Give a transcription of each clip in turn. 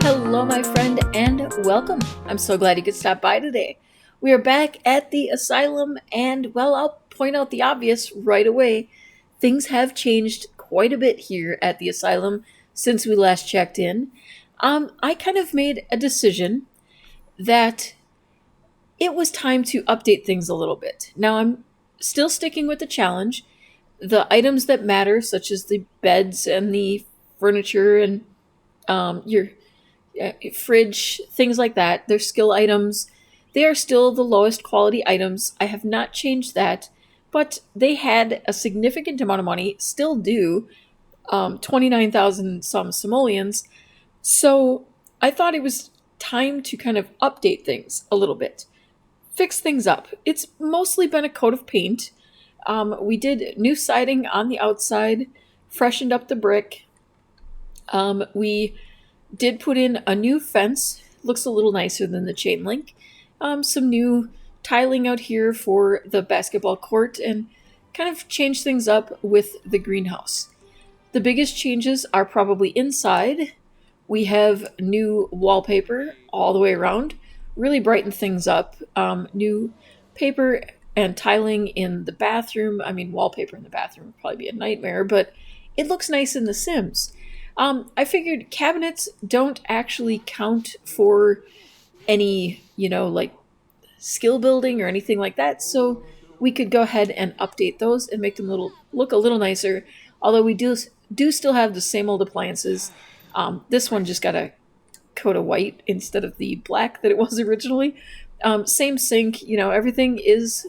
Hello, my friend, and welcome. I'm so glad you could stop by today. We are back at the Asylum, and well, I'll point out the obvious right away. Things have changed quite a bit here at the Asylum since we last checked in. I kind of made a decision that it was time to update things a little bit. Now, I'm still sticking with the challenge. The items that matter, such as the beds and the furniture and your fridge, things like that. They're skill items. They are still the lowest quality items. I have not changed that, but they had a significant amount of money, still do, 29,000 some simoleons. So I thought it was time to kind of update things a little bit, fix things up. It's mostly been a coat of paint. We did new siding on the outside, freshened up the brick. We did put in a new fence. Looks a little nicer than the chain link. Some new tiling out here for the basketball court and kind of change things up with the greenhouse. The biggest changes are probably inside. We have new wallpaper all the way around. Really brighten things up. New paper and tiling in the bathroom. I mean, wallpaper in the bathroom would probably be a nightmare, but it looks nice in The Sims. I figured cabinets don't actually count for any, like skill building or anything like that, so we could go ahead and update those and make them look a little nicer. Although we do still have the same old appliances. This one just got a coat of white instead of the black that it was originally. Same sink, everything is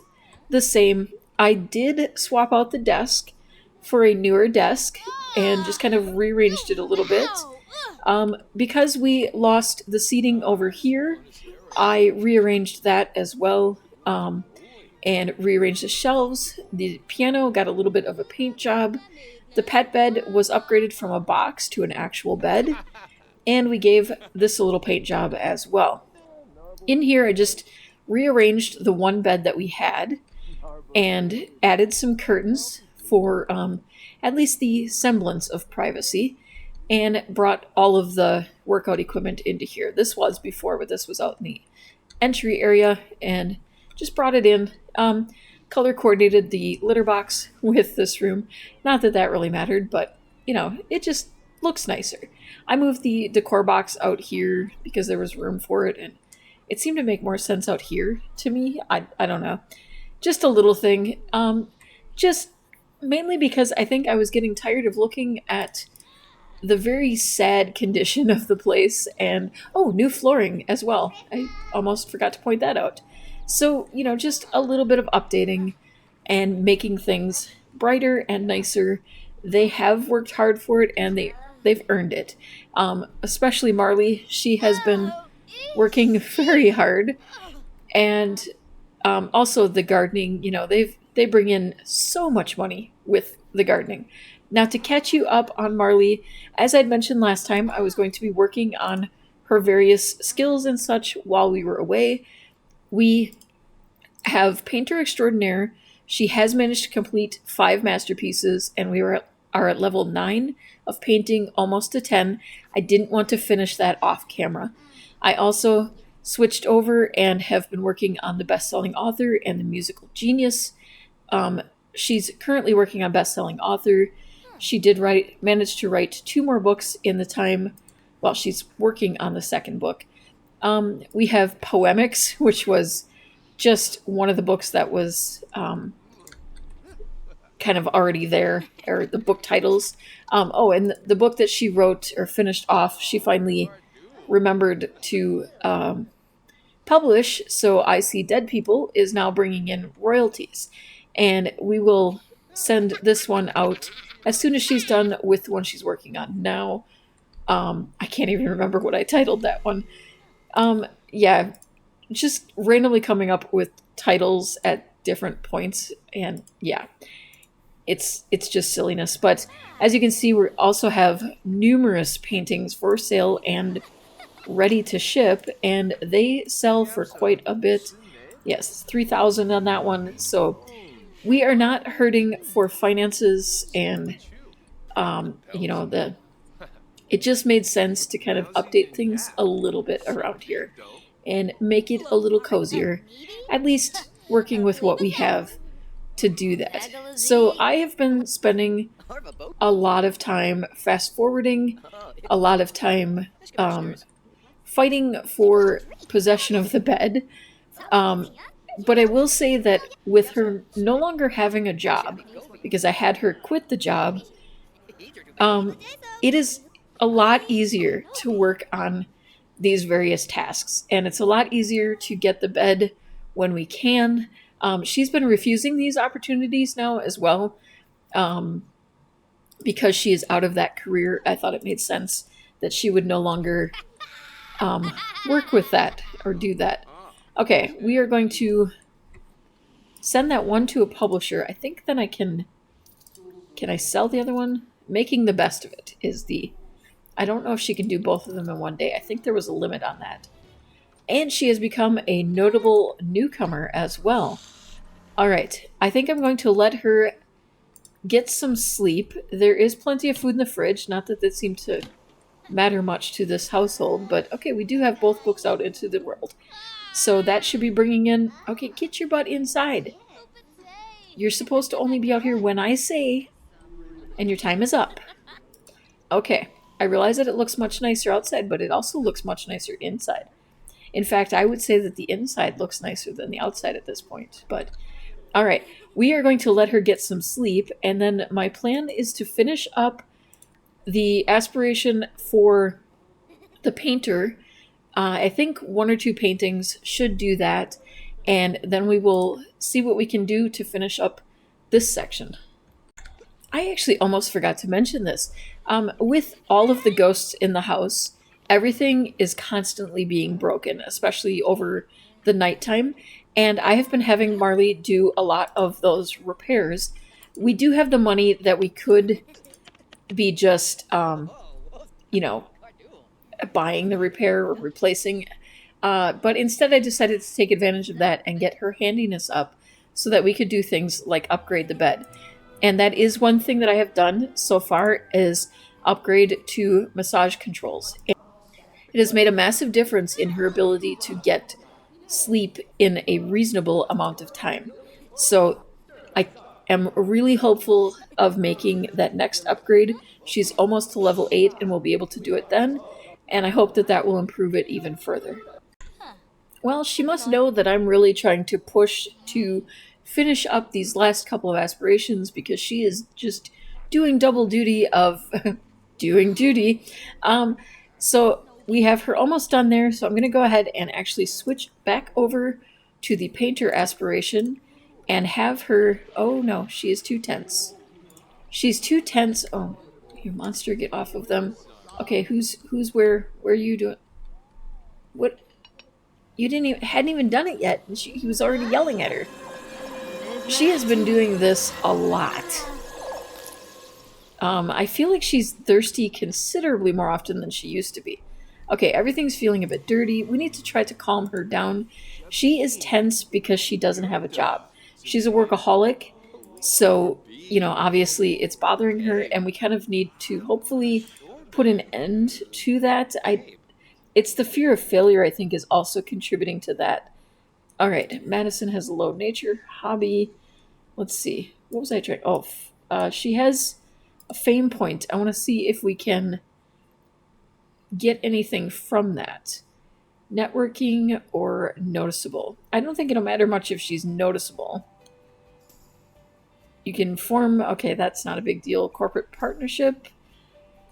the same. I did swap out the desk for a newer desk and just kind of rearranged it a little bit. Because we lost the seating over here, I rearranged that as well, and rearranged the shelves. The piano got a little bit of a paint job. The pet bed was upgraded from a box to an actual bed, and we gave this a little paint job as well. In here, I just rearranged the one bed that we had and added some curtains for at least the semblance of privacy, and brought all of the workout equipment into here. This was before, but this was out in the entry area, and just brought it in. Color coordinated the litter box with this room. Not that that really mattered, but it just looks nicer. I moved the decor box out here because there was room for it, and it seemed to make more sense out here to me. I don't know. Just a little thing. Just mainly because I think I was getting tired of looking at the very sad condition of the place, and new flooring as well. I almost forgot to point that out. So, just a little bit of updating and making things brighter and nicer. They have worked hard for it, and they've earned it. Especially Marley. She has been working very hard. And also the gardening, they bring in so much money with the gardening. Now, to catch you up on Marley, as I'd mentioned last time, I was going to be working on her various skills and such while we were away. We have Painter Extraordinaire. She has managed to complete 5 masterpieces, and we are at level 9 of painting, almost to 10. I didn't want to finish that off camera. I also switched over and have been working on the best-selling author and the musical genius. She's currently working on best-selling author. She did manage to write 2 more books in the time while she's working on the second book. We have Poemics, which was just one of the books that was kind of already there, or the book titles. And the book that she wrote or finished off, she finally remembered to publish. So I See Dead People is now bringing in royalties. And we will send this one out as soon as she's done with the one she's working on now. I can't even remember what I titled that one. Just randomly coming up with titles at different points, and it's just silliness. But as you can see, we also have numerous paintings for sale and ready to ship, and they sell for quite a bit. Yes, 3,000 on that one. So we are not hurting for finances, and the it just made sense to kind of update things a little bit around here and make it a little cozier, at least working with what we have to do that. So I have been spending a lot of time fast forwarding, a lot of time um, fighting for possession of the bed. Um, but I will say that with her no longer having a job, because I had her quit the job, um, it is a lot easier to work on these various tasks, and it's a lot easier to get the bed when we can. She's been refusing these opportunities now as well, um, because she is out of that career. I thought it made sense that she would no longer um, work with that or do that. Okay, we are going to send that one to a publisher. I think then I can. Can I sell the other one? Making the best of it is the. I don't know if she can do both of them in one day. I think there was a limit on that. And she has become a notable newcomer as well. All right, I think I'm going to let her get some sleep. There is plenty of food in the fridge. Not that that seemed to matter much to this household, but okay, we do have both books out into the world. So that should be bringing in. Okay, get your butt inside. You're supposed to only be out here when I say, and your time is up. Okay, I realize that it looks much nicer outside, but it also looks much nicer inside. In fact, I would say that the inside looks nicer than the outside at this point. But all right, we are going to let her get some sleep, and then my plan is to finish up the aspiration for the painter. I think one or two paintings should do that, and then we will see what we can do to finish up this section. I actually almost forgot to mention this. With all of the ghosts in the house, everything is constantly being broken, especially over the nighttime. And I have been having Marley do a lot of those repairs. We do have the money that we could be just, you know, buying the repair or replacing. But instead, I decided to take advantage of that and get her handiness up so that we could do things like upgrade the bed. And that is one thing that I have done so far is upgrade to massage controls. It has made a massive difference in her ability to get sleep in a reasonable amount of time. So I am really hopeful of making that next upgrade. She's almost to level 8 and we'll be able to do it then. And I hope that that will improve it even further. Well, she must know that I'm really trying to push to finish up these last couple of aspirations because she is just doing double duty of doing duty. So we have her almost done there, so I'm going to go ahead and actually switch back over to the painter aspiration and have her. Oh no, she is too tense. She's too tense. Oh, you monster, get off of them. Okay, who's where? Where are you doing? What? You hadn't even done it yet, and he was already yelling at her. She has been doing this a lot. I feel like she's thirsty considerably more often than she used to be. Okay, everything's feeling a bit dirty. We need to try to calm her down. She is tense because she doesn't have a job. She's a workaholic, so, obviously it's bothering her, and we kind of need to hopefully put an end to that. It's the fear of failure, I think, is also contributing to that. All right, Madison has a low nature hobby. Let's see. What was I trying? Oh, she has a fame point. I want to see if we can get anything from that. Networking or noticeable. I don't think it'll matter much if she's noticeable. You can form... Okay, that's not a big deal. Corporate partnership.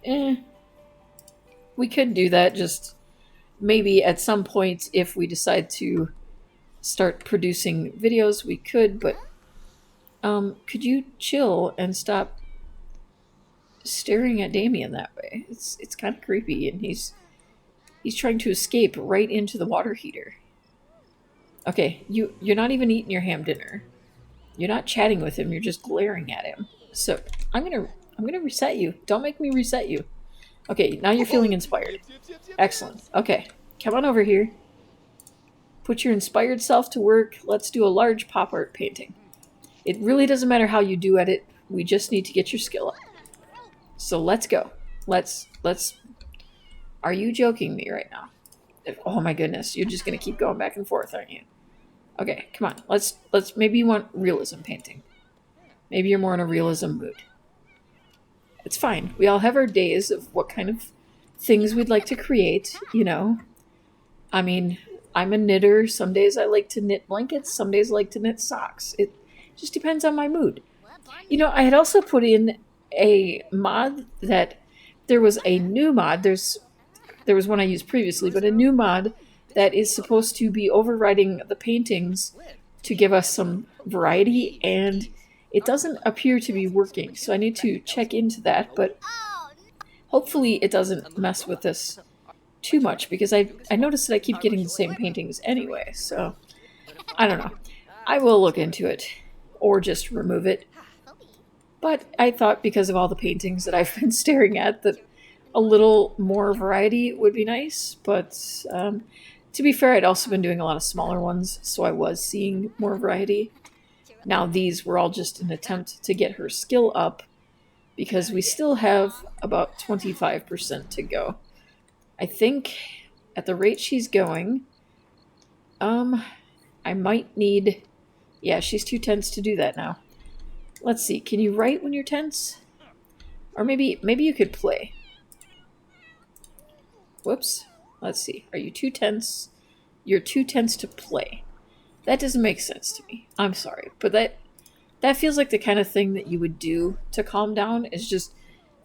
We could do that, just maybe at some point if we decide to start producing videos, we could, but could you chill and stop staring at Damien that way? It's kind of creepy, and he's trying to escape right into the water heater. Okay, you're not even eating your ham dinner. You're not chatting with him, you're just glaring at him. So I'm gonna reset you. Don't make me reset you. Okay, now you're feeling inspired. Excellent. Okay, come on over here. Put your inspired self to work. Let's do a large pop art painting. It really doesn't matter how you do at it. We just need to get your skill up. So let's go. Let's. Are you joking me right now? Oh my goodness, you're just gonna keep going back and forth, aren't you? Okay, come on. Let's. Maybe you want realism painting. Maybe you're more in a realism mood. It's fine. We all have our days of what kind of things we'd like to create. You know, I mean, I'm a knitter. Some days I like to knit blankets. Some days I like to knit socks. It just depends on my mood. You know, I had also put in a mod that there was a new mod. There was one I used previously, but a new mod that is supposed to be overriding the paintings to give us some variety, and it doesn't appear to be working. So I need to check into that, but hopefully it doesn't mess with this too much because I noticed that I keep getting the same paintings anyway. So I don't know. I will look into it or just remove it. But I thought because of all the paintings that I've been staring at that a little more variety would be nice. But to be fair, I'd also been doing a lot of smaller ones, so I was seeing more variety. Now these were all just an attempt to get her skill up because we still have about 25% to go. I think at the rate she's going, I might need... Yeah, she's too tense to do that now. Let's see, can you write when you're tense? Or maybe you could play. Whoops. Let's see. Are you too tense? You're too tense to play. That doesn't make sense to me. I'm sorry. But that feels like the kind of thing that you would do to calm down, is just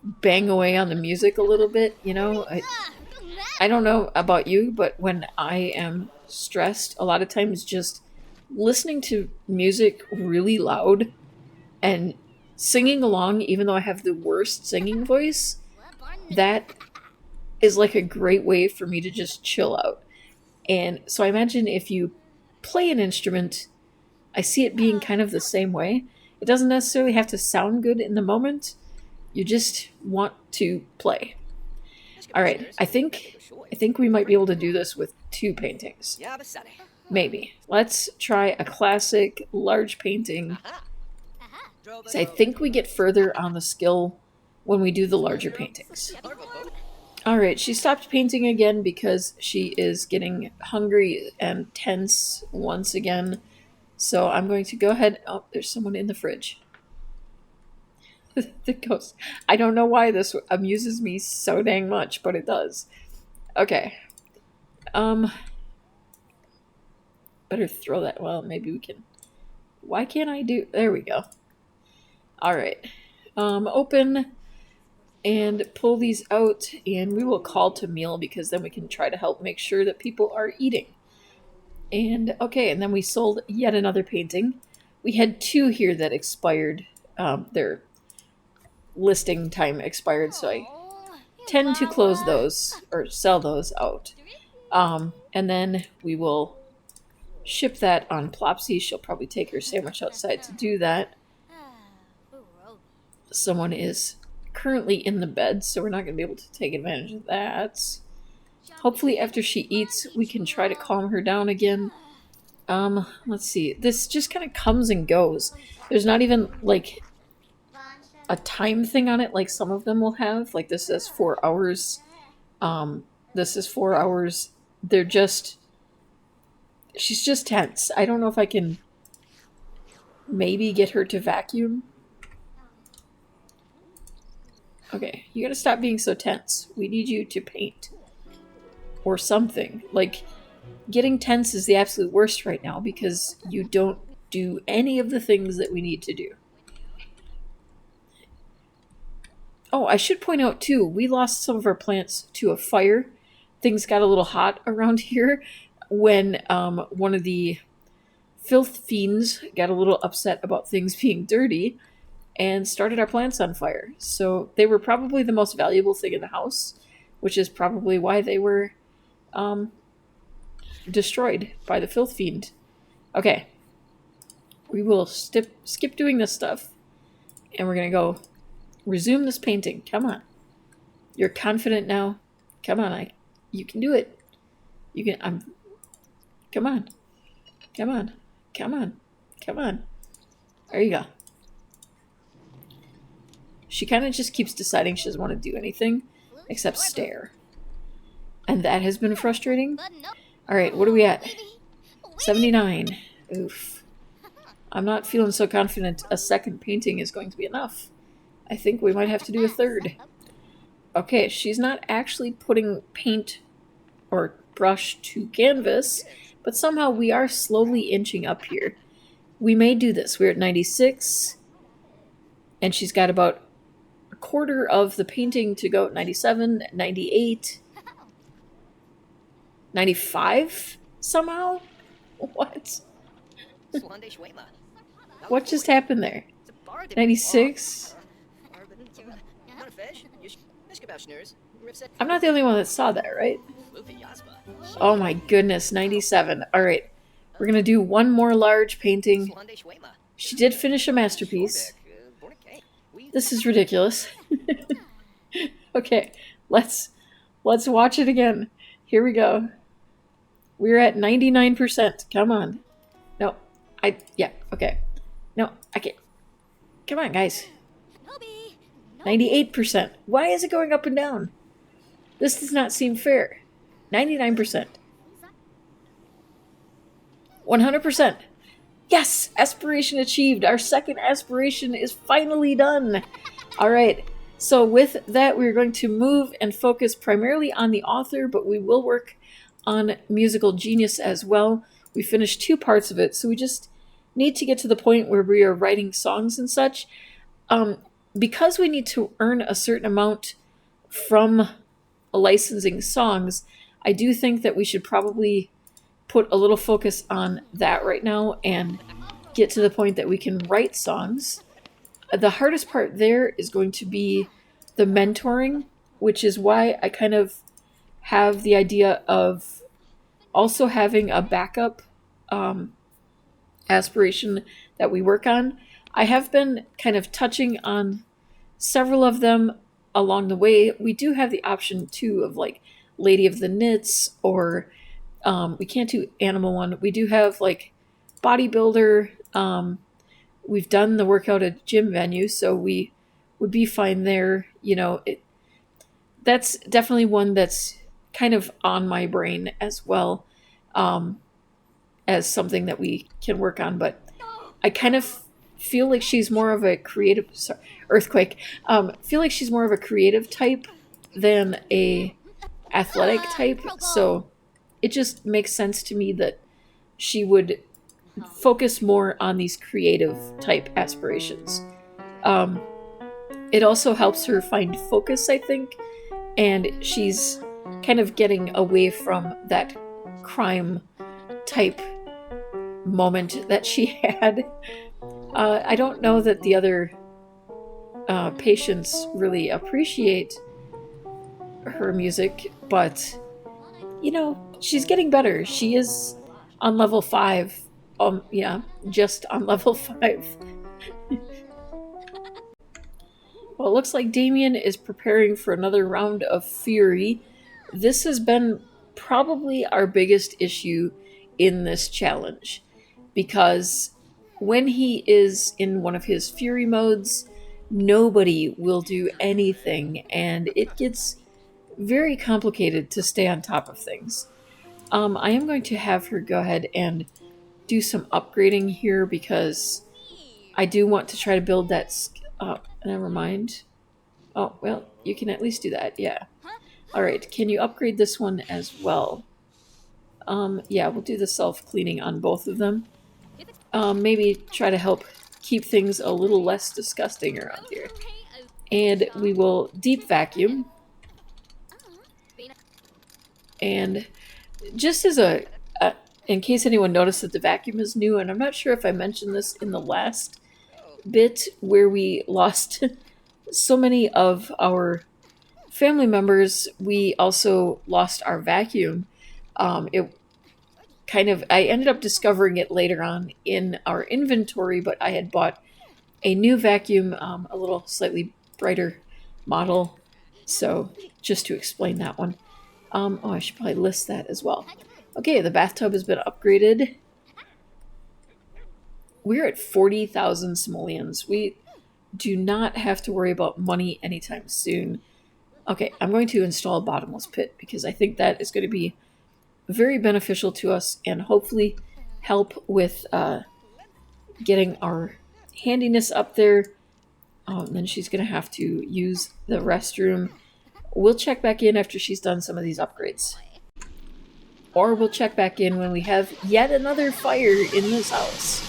bang away on the music a little bit, you know? I don't know about you, but when I am stressed, a lot of times just listening to music really loud and singing along, even though I have the worst singing voice, that is like a great way for me to just chill out. And so I imagine if you play an instrument, I see it being kind of the same way. It doesn't necessarily have to sound good in the moment. You just want to play. All right, I think we might be able to do this with 2 paintings. Maybe. Let's try a classic large painting. So I think we get further on the skill when we do the larger paintings. Alright, she stopped painting again because she is getting hungry and tense once again. So I'm going to go ahead... Oh, there's someone in the fridge. The ghost. I don't know why this amuses me so dang much, but it does. Okay. Better throw that... Well, maybe we can... Why can't I do... There we go. Alright. Open... and pull these out, and we will call to meal because then we can try to help make sure that people are eating. And okay, and then we sold yet another painting. We had 2 here that expired. Their listing time expired, so I tend to close those or sell those out. And then we will ship that on Plopsy. She'll probably take her sandwich outside to do that. Someone is currently in the bed, so we're not going to be able to take advantage of that. Hopefully after she eats, we can try to calm her down again. Let's see. This just kind of comes and goes. There's not even, like, a time thing on it like some of them will have. Like, this says 4 hours. This is 4 hours. They're just... She's just tense. I don't know if I can maybe get her to vacuum. Okay, you gotta stop being so tense. We need you to paint. Or something. Like, getting tense is the absolute worst right now because you don't do any of the things that we need to do. Oh, I should point out too, we lost some of our plants to a fire. Things got a little hot around here when one of the filth fiends got a little upset about things being dirty and started our plants on fire. So they were probably the most valuable thing in the house, which is probably why they were destroyed by the filth fiend. Okay. We will skip doing this stuff, and we're going to go resume this painting. Come on. You're confident now. Come on. You can do it. You can... Come on. Come on. Come on. Come on. There you go. She kind of just keeps deciding she doesn't want to do anything except stare. And that has been frustrating. Alright, what are we at? 79. Oof. I'm not feeling so confident a second painting is going to be enough. I think we might have to do a third. Okay, she's not actually putting paint or brush to canvas, but somehow we are slowly inching up here. We may do this. We're at 96, and she's got about a quarter of the painting to go at 97, 98, 95 somehow? What? What just happened there? 96? I'm not the only one that saw that, right? Oh my goodness, 97. Alright, we're gonna do one more large painting. She did finish a masterpiece. This is ridiculous. Okay, let's watch it again. Here we go. We're at 99%. Come on. No, yeah, okay. No, I can't. Come on, guys. 98%. Why is it going up and down? This does not seem fair. 99%. 100%. Yes! Aspiration achieved. Our second aspiration is finally done. Alright, so with that, we're going to move and focus primarily on the author, but we will work on musical genius as well. We finished 2 parts of it, so we just need to get to the point where we are writing songs and such. Because we need to earn a certain amount from licensing songs, I do think that we should probably put a little focus on that right now and get to the point that we can write songs. The hardest part there is going to be the mentoring, which is why I kind of have the idea of also having a backup aspiration that we work on. I have been kind of touching on several of them along the way. We do have the option too of like Lady of the Knits, or we can't do animal one. We do have like bodybuilder. We've done the workout at gym venue, so we would be fine there. You know, that's definitely one that's kind of on my brain as well, as something that we can work on. But I kind of feel like she's more of a creative, sorry, earthquake. Feel like she's more of a creative type than a athletic type. So it just makes sense to me that she would focus more on these creative type aspirations. It also helps her find focus, I think, and she's kind of getting away from that crime type moment that she had. I don't know that the other patients really appreciate her music, but you know, she's getting better. She is on level 5. Yeah, just on level 5. Well, it looks like Damien is preparing for another round of Fury. This has been probably our biggest issue in this challenge, because when he is in one of his Fury modes, nobody will do anything, and it gets very complicated to stay on top of things. I am going to have her go ahead and do some upgrading here, because I do want to try to build that. Never mind. Oh, well, you can at least do that, yeah. Alright, can you upgrade this one as well? Yeah, we'll do the self-cleaning on both of them. Maybe try to help keep things a little less disgusting around here. And we will deep vacuum. And just as in case anyone noticed that the vacuum is new, and I'm not sure if I mentioned this in the last bit where we lost so many of our family members, we also lost our vacuum. I ended up discovering it later on in our inventory, but I had bought a new vacuum, a little slightly brighter model. So just to explain that one. I should probably list that as well. Okay, the bathtub has been upgraded. we're at 40,000 simoleons. We do not have to worry about money anytime soon. Okay, I'm going to install a bottomless pit because I think that is going to be very beneficial to us and hopefully help with getting our handiness up there. Then she's going to have to use the restroom. We'll check back in after she's done some of these upgrades. Or we'll check back in when we have yet another fire in this house.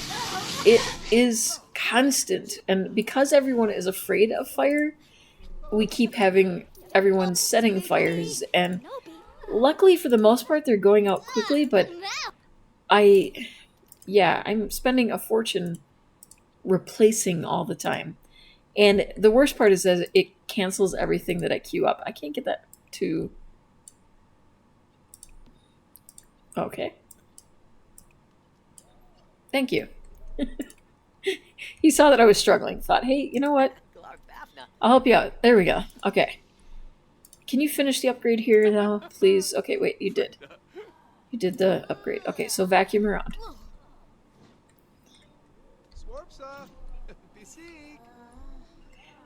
It is constant, and because everyone is afraid of fire, we keep having everyone setting fires, and luckily for the most part they're going out quickly, but I'm spending a fortune replacing all the time. And the worst part is that it cancels everything that I queue up. I can't get that to... Okay. Thank you. He saw that I was struggling. Thought, hey, you know what? I'll help you out. There we go. Okay. Can you finish the upgrade here, though, please? Okay, wait, you did. You did the upgrade. Okay, so vacuum around.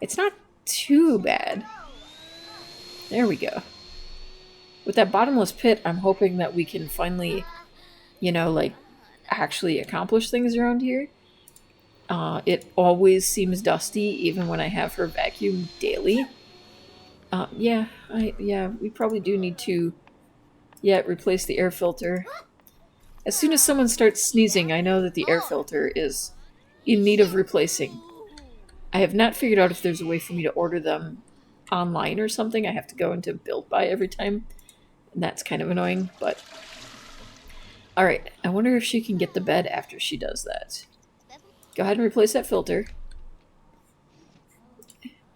It's not too bad. There we go. With that bottomless pit, I'm hoping that we can finally, like, actually accomplish things around here. It always seems dusty, even when I have her vacuum daily. We probably do need to, replace the air filter. As soon as someone starts sneezing, I know that the air filter is in need of replacing. I have not figured out if there's a way for me to order them online or something. I have to go into Build Buy every time, and that's kind of annoying, but... Alright, I wonder if she can get the bed after she does that. Go ahead and replace that filter.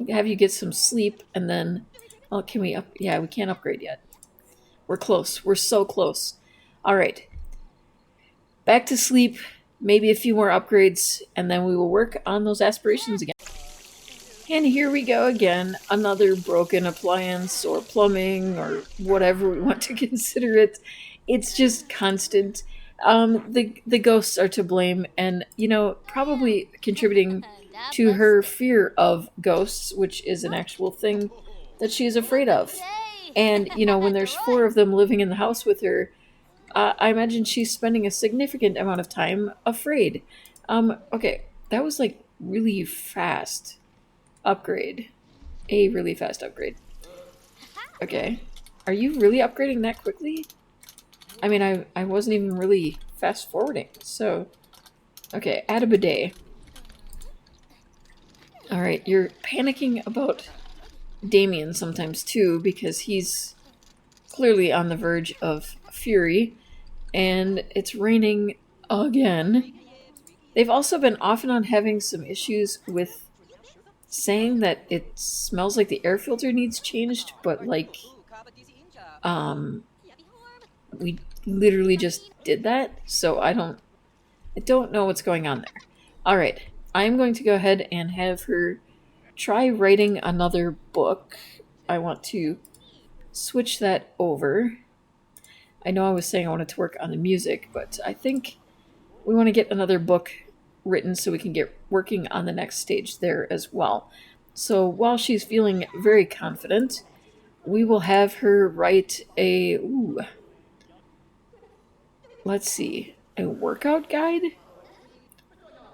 Have you get some sleep, and then... Oh, can we up... Yeah, we can't upgrade yet. We're close. We're so close. Alright. Back to sleep. Maybe a few more upgrades, and then we will work on those aspirations again. And here we go again. Another broken appliance, or plumbing, or whatever we want to consider it. It's just constant. The ghosts are to blame, and, probably contributing to her fear of ghosts, which is an actual thing that she is afraid of. And, when there's 4 of them living in the house with her, I imagine she's spending a significant amount of time afraid. Okay, that was, like, really fast upgrade. A really fast upgrade. Okay. Are you really upgrading that quickly? I mean, I wasn't even really fast forwarding, so... Okay, add a bidet. Alright, you're panicking about Damien sometimes too, because he's clearly on the verge of fury, and it's raining again. They've also been off and on having some issues with saying that it smells like the air filter needs changed, but like, we literally just did that, so I don't know what's going on there. Alright, I'm going to go ahead and have her try writing another book. I want to switch that over. I know I was saying I wanted to work on the music, but I think we want to get another book written so we can get working on the next stage there as well. So while she's feeling very confident, we will have her write a... let's see. A workout guide?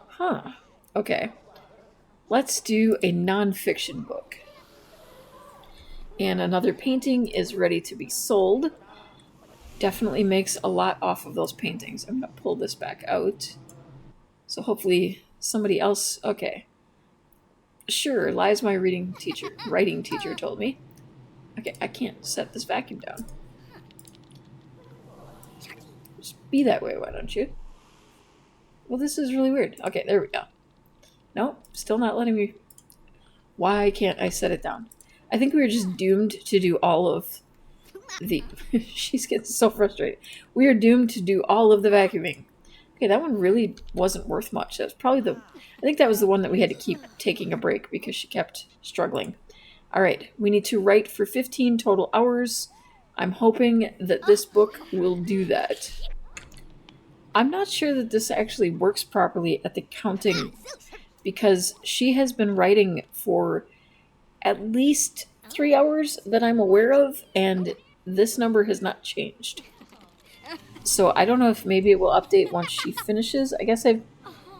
Huh. Okay. Let's do a non-fiction book. And another painting is ready to be sold. Definitely makes a lot off of those paintings. I'm going to pull this back out. So hopefully somebody else... Okay. Sure, lies my writing teacher told me. Okay, I can't set this vacuum down. Just be that way, why don't you? Well, this is really weird. Okay, there we go. Nope, still not letting me... Why can't I set it down? I think we were just doomed to do all of the... She's getting so frustrated. We are doomed to do all of the vacuuming. Okay, that one really wasn't worth much. That was probably the... I think that was the one that we had to keep taking a break because she kept struggling. Alright, we need to write for 15 total hours. I'm hoping that this book will do that. I'm not sure that this actually works properly at the counting because she has been writing for at least 3 hours that I'm aware of, and this number has not changed. So I don't know if maybe it will update once she finishes. I guess I've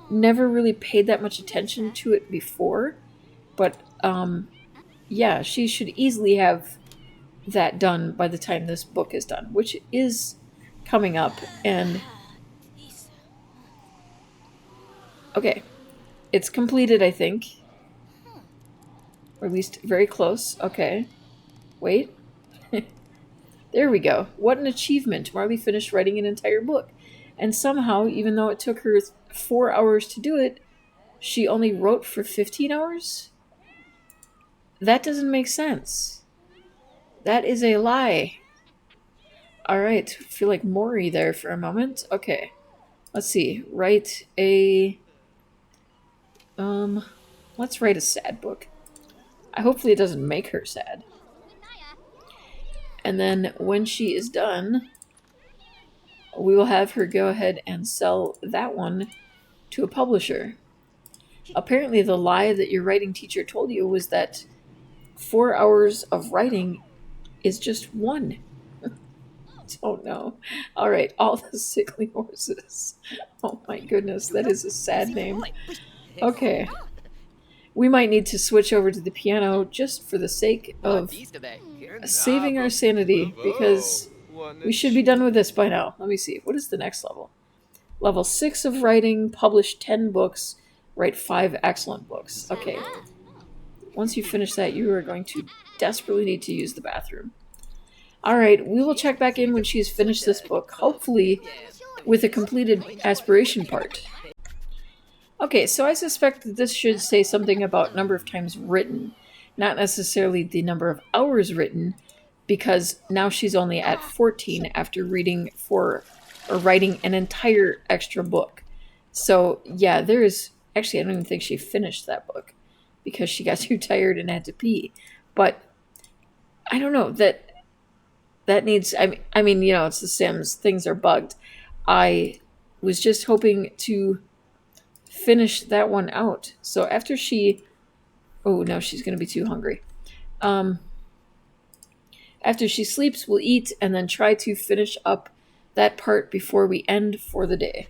never really paid that much attention to it before, but yeah, she should easily have that done by the time this book is done, which is coming up. And okay, it's completed, I think, or at least very close. Okay, wait. There we go. What an achievement. Marley finished writing an entire book. And somehow, even though it took her 4 hours to do it, she only wrote for 15 hours? That doesn't make sense. That is a lie. Alright, feel like Maury there for a moment. Okay, let's see. Write a... let's write a sad book. Hopefully it doesn't make her sad. And then when she is done, we will have her go ahead and sell that one to a publisher. Apparently the lie that your writing teacher told you was that 4 hours of writing is just one. Oh no. Alright, All the Sickly Horses. Oh my goodness, that is a sad name. Okay. We might need to switch over to the piano just for the sake of saving our sanity, because we should be done with this by now. Let me see. What is the next level? Level 6 of writing, publish 10 books, write 5 excellent books. Okay. Once you finish that, you are going to desperately need to use the bathroom. Alright, we will check back in when she has finished this book, hopefully with a completed aspiration part. Okay, so I suspect that this should say something about number of times written, not necessarily the number of hours written, because now she's only at 14 after reading for or writing an entire extra book. So yeah, there is actually, I don't even think she finished that book because she got too tired and had to pee. But I don't know, that needs, I mean, you know, it's The Sims, things are bugged. I was just hoping to finish that one out. So after she, oh no, she's gonna be too hungry. After she sleeps, we'll eat and then try to finish up that part before we end for the day.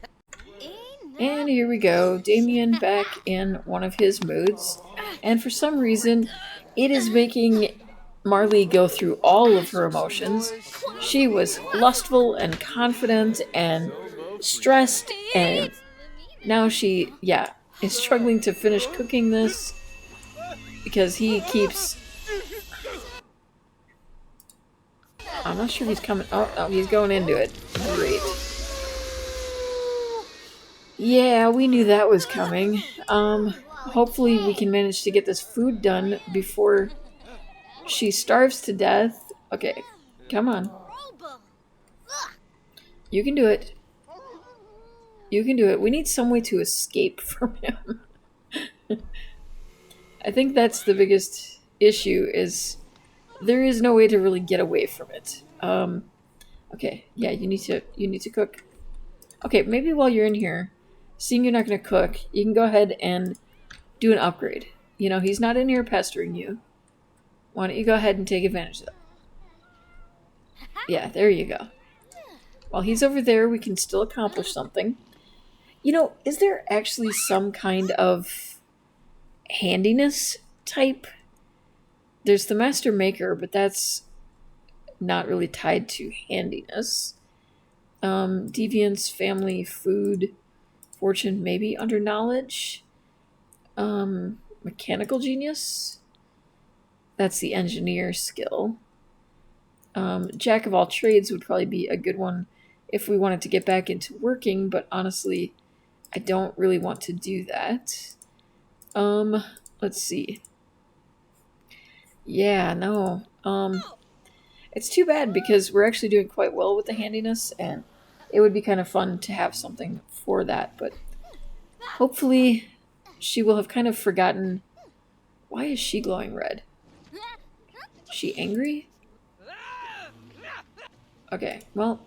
And here we go, Damien back in one of his moods. And for some reason, it is making Marley go through all of her emotions. She was lustful and confident and stressed, and now she, yeah, is struggling to finish cooking this because he keeps... I'm not sure if he's coming... Oh, he's going into it. Great. Yeah, we knew that was coming. Hopefully we can manage to get this food done before she starves to death. Okay, come on. You can do it. You can do it. We need some way to escape from him. I think that's the biggest issue, is there is no way to really get away from it. Okay, yeah, you need to cook. Okay, maybe while you're in here, seeing you're not going to cook, you can go ahead and do an upgrade. You know, he's not in here pestering you. Why don't you go ahead and take advantage of that? Yeah, there you go. While he's over there, we can still accomplish something. You know, is there actually some kind of handiness type? There's the Master Maker, but that's not really tied to handiness. Deviance, family, food, fortune, maybe under knowledge. Mechanical genius. That's the engineer skill. Jack of all trades would probably be a good one if we wanted to get back into working, but honestly, I don't really want to do that. Let's see. Yeah, no. It's too bad because we're actually doing quite well with the handiness, and it would be kind of fun to have something for that, but hopefully she will have kind of forgotten. Why is she glowing red? Is she angry? Okay, well,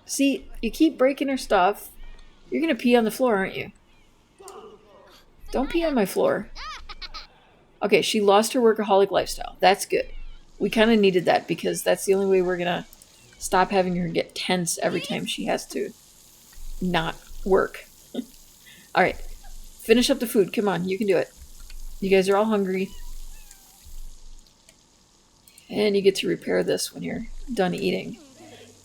see, you keep breaking her stuff, You're gonna pee on the floor, aren't you? Don't pee on my floor. Okay, she lost her workaholic lifestyle. That's good. We kind of needed that because that's the only way we're gonna stop having her get tense every time she has to not work. Alright, finish up the food. Come on, you can do it. You guys are all hungry. And you get to repair this when you're done eating.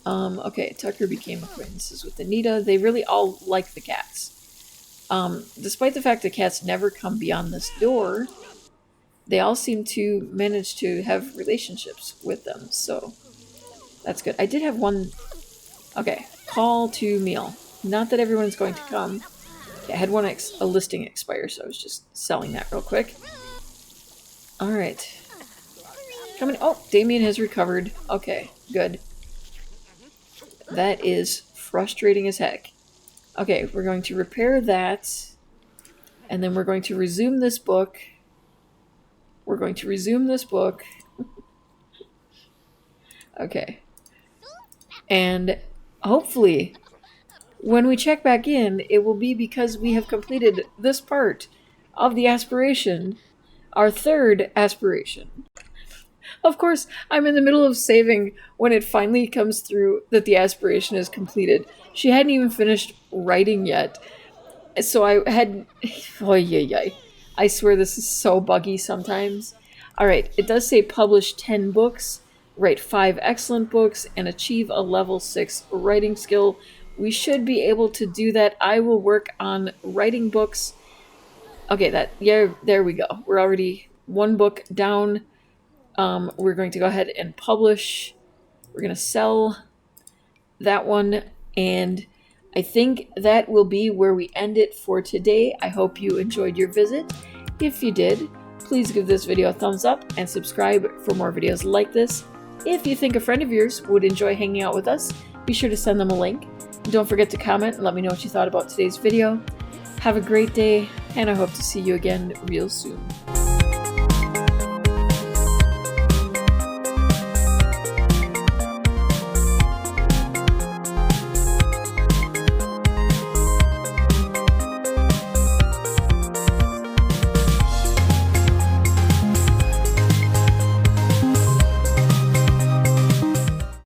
Okay, Tucker became acquaintances with Anita. They really all like the cats. Despite the fact that cats never come beyond this door, they all seem to manage to have relationships with them, so that's good. I did have one... Okay, call to meal. Not that everyone's going to come. Okay, I had a listing expire, so I was just selling that real quick. Alright. Coming... Oh, Damien has recovered. Okay, good. That is frustrating as heck. Okay, we're going to repair that. And then we're going to resume this book. We're going to resume this book. Okay. And hopefully, when we check back in, it will be because we have completed this part of the aspiration. Our third aspiration. Of course, I'm in the middle of saving when it finally comes through that the aspiration is completed. She hadn't even finished writing yet. So I had... Oh, yeah. I swear this is so buggy sometimes. Alright, it does say publish 10 books, write 5 excellent books, and achieve a level 6 writing skill. We should be able to do that. I will work on writing books. Okay, there we go. We're already 1 book down. We're going to go ahead and publish. We're going to sell that one, and I think that will be where we end it for today. I hope you enjoyed your visit. If you did, please give this video a thumbs up and subscribe for more videos like this. If you think a friend of yours would enjoy hanging out with us, be sure to send them a link. And don't forget to comment and let me know what you thought about today's video. Have a great day, and I hope to see you again real soon.